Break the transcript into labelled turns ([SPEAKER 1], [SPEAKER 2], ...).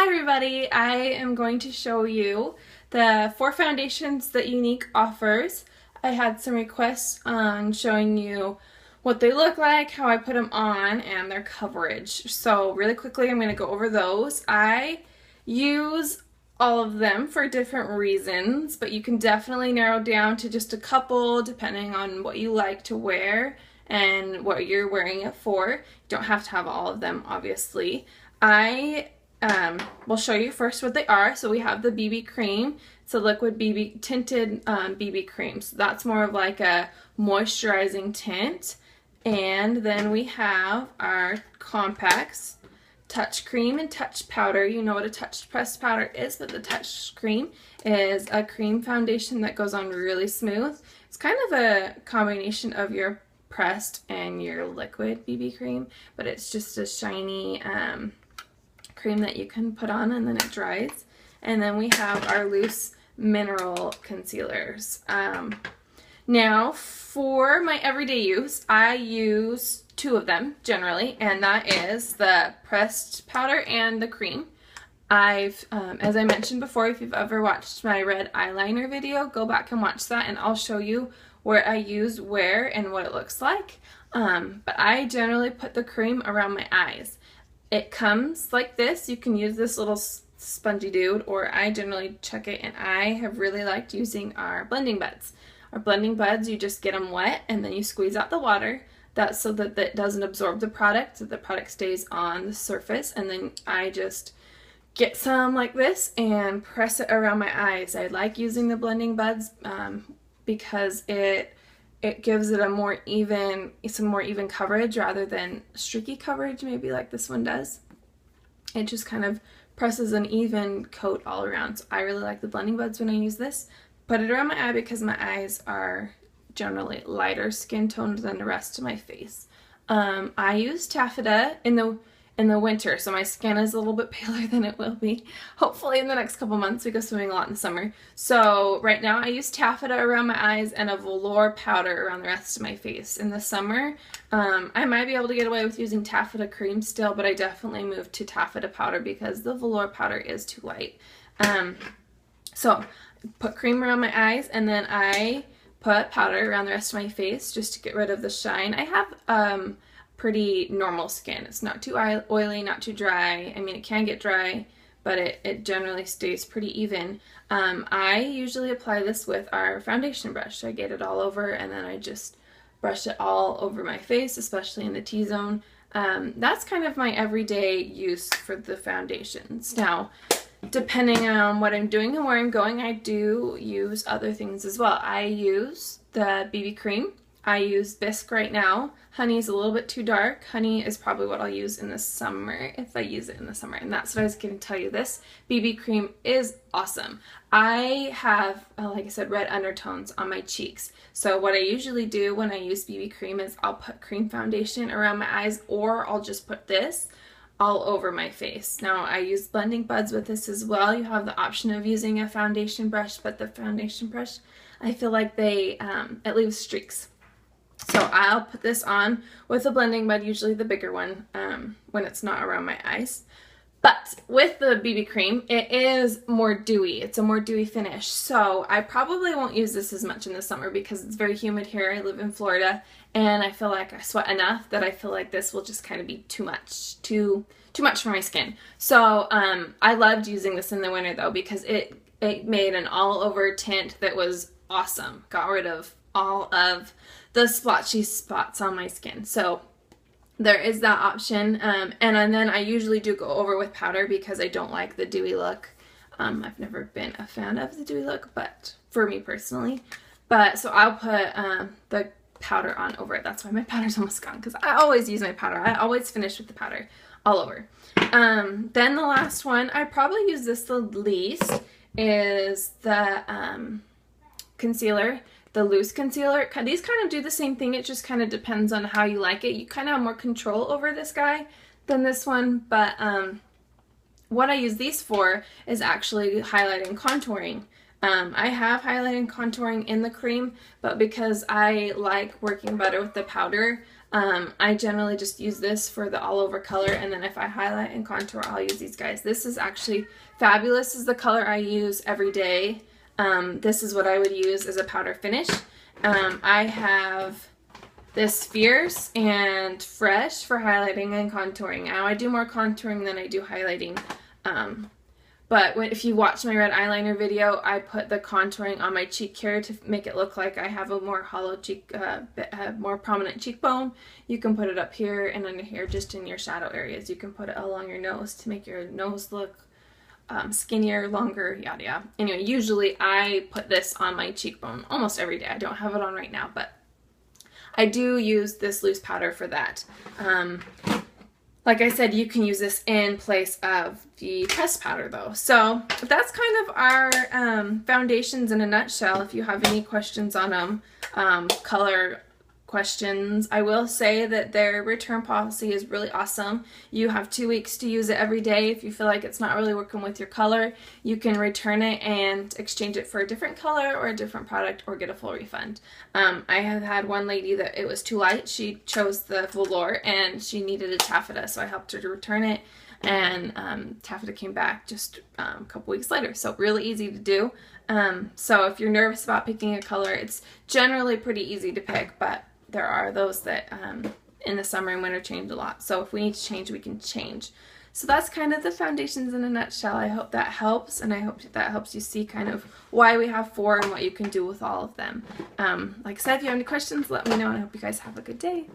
[SPEAKER 1] Hi everybody, I am going to show you the 4 foundations that Younique offers. I had some requests on showing you what they look like, how I put them on, and their coverage. So really quickly I'm going to go over those. I use all of them for different reasons, but you can definitely narrow down to just a couple depending on what you like to wear and what you're wearing it for. You don't have to have all of them, obviously. I will show you first what they are. So we have the BB cream. It's a liquid BB tinted BB cream. So that's more of like a moisturizing tint. And then we have our compacts, touch cream and touch powder. You know what a touch pressed powder is, but the touch cream is a cream foundation that goes on really smooth. It's kind of a combination of your pressed and your liquid BB cream, but it's just a shiny cream that you can put on and then it dries. And then we have our loose mineral concealers. Now for my everyday use, I use 2 of them generally, and that is the pressed powder and the cream. I've, as I mentioned before, if you've ever watched my red eyeliner video, go back and watch that and I'll show you where I use where and what it looks like. But I generally put the cream around my eyes. It comes like this. You can use this little spongy dude, or I generally chuck it, and I have really liked using our blending buds. Our blending buds, you just get them wet and then you squeeze out the water. That's so that it doesn't absorb the product, so the product stays on the surface, and then I just get some like this and press it around my eyes. I like using the blending buds because it gives it some more even coverage rather than streaky coverage, maybe like this one does. It just kind of presses an even coat all around. So I really like the blending buds when I use this. Put it around my eye because my eyes are generally lighter skin toned than the rest of my face. I use taffeta in the winter, so my skin is a little bit paler than it will be. Hopefully in the next couple months. We go swimming a lot in the summer. So right now I use taffeta around my eyes and a velour powder around the rest of my face. In the summer, I might be able to get away with using taffeta cream still, but I definitely moved to taffeta powder because the velour powder is too light. So put cream around my eyes, and then I put powder around the rest of my face just to get rid of the shine. I have pretty normal skin. It's not too oily, not too dry. I mean, it can get dry, but it generally stays pretty even. I usually apply this with our foundation brush. I get it all over and then I just brush it all over my face, especially in the T-zone. That's kind of my everyday use for the foundations. Now, depending on what I'm doing and where I'm going, I do use other things as well. I use the BB cream. I use Bisque right now. Honey is a little bit too dark. Honey is probably what I'll use in the summer, if I use it in the summer. And that's what I was going to tell you. This BB cream is awesome. I have, like I said, red undertones on my cheeks. So what I usually do when I use BB cream is I'll put cream foundation around my eyes, or I'll just put this all over my face. Now I use blending buds with this as well. You have the option of using a foundation brush, but the foundation brush, I feel like it leaves streaks. So I'll put this on with a blending bud, usually the bigger one, when it's not around my eyes. But with the BB cream, it is more dewy. It's a more dewy finish. So I probably won't use this as much in the summer because it's very humid here. I live in Florida and I feel like I sweat enough that I feel like this will just kind of be too much for my skin. So I loved using this in the winter though because it made an all over tint that was awesome. Got rid of all of the splotchy spots on my skin. So there is that option, and then I usually do go over with powder because I don't like the dewy look. I've never been a fan of the dewy look, but for me personally. But so I'll put the powder on over it. That's why my powder's almost gone, because I always use my powder. I always finish with the powder all over. Then the last one, I probably use this the least, is the concealer. The loose concealer. These kind of do the same thing. It just kind of depends on how you like it. You kind of have more control over this guy than this one, but what I use these for is actually highlighting and contouring. I have highlighting and contouring in the cream, but because I like working better with the powder, I generally just use this for the all over color, and then if I highlight and contour, I'll use these guys. This is actually Fabulous, this is the color I use every day. This is what I would use as a powder finish. I have this Fierce and Fresh for highlighting and contouring. Now I do more contouring than I do highlighting. But if you watch my red eyeliner video, I put the contouring on my cheek here to make it look like I have a more hollow cheek, more prominent cheekbone. You can put it up here and under here, just in your shadow areas. You can put it along your nose to make your nose look skinnier, longer, yada yada. Anyway, usually I put this on my cheekbone almost every day. I don't have it on right now, but I do use this loose powder for that. Like I said, you can use this in place of the pressed powder though. So that's kind of our foundations in a nutshell. If you have any questions on them, color questions, I will say that their return policy is really awesome. You have 2 weeks to use it every day. If you feel like it's not really working with your color, you can return it and exchange it for a different color or a different product or get a full refund. I have had one lady that it was too light. She chose the velour and she needed a taffeta, so I helped her to return it, and taffeta came back just a couple weeks later. So really easy to do. So if you're nervous about picking a color, it's generally pretty easy to pick, but there are those that in the summer and winter change a lot. So if we need to change, we can change. So that's kind of the foundations in a nutshell. I hope that helps, and I hope that helps you see kind of why we have 4 and what you can do with all of them. Like I said, if you have any questions, let me know, and I hope you guys have a good day.